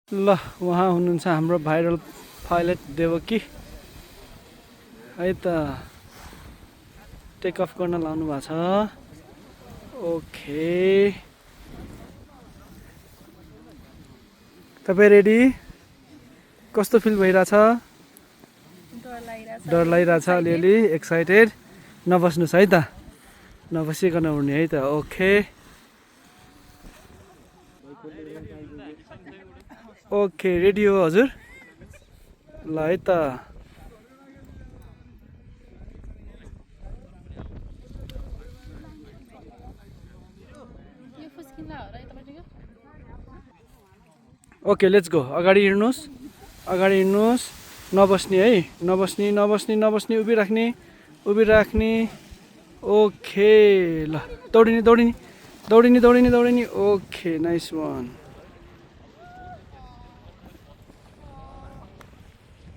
ल उहाँ हुनुहुन्छ हाम्रो भाइरल पाइलट देवकी है त टेक अफ गर्न लाउनु भएको छ। ओके तपाईँ रेडी? कस्तो फिल भइरहेछ? डर लागिरहेछ अलिअलि, एक्साइटेड? नबस्नुहोस् है त, नबसिकन उड्ने है त। ओके ओके रेडी हो हजुर? ल है त ओके लेट्स गो। अगाडि हिँड्नुहोस्, अगाडि हिँड्नुहोस्। नबस्ने है, नबस्ने नबस्ने नबस्ने, उभिराख्ने उभिराख्ने। ओके ल दौडिने दौडिने दौडिने दौडिने दौडिने। Okay nice one.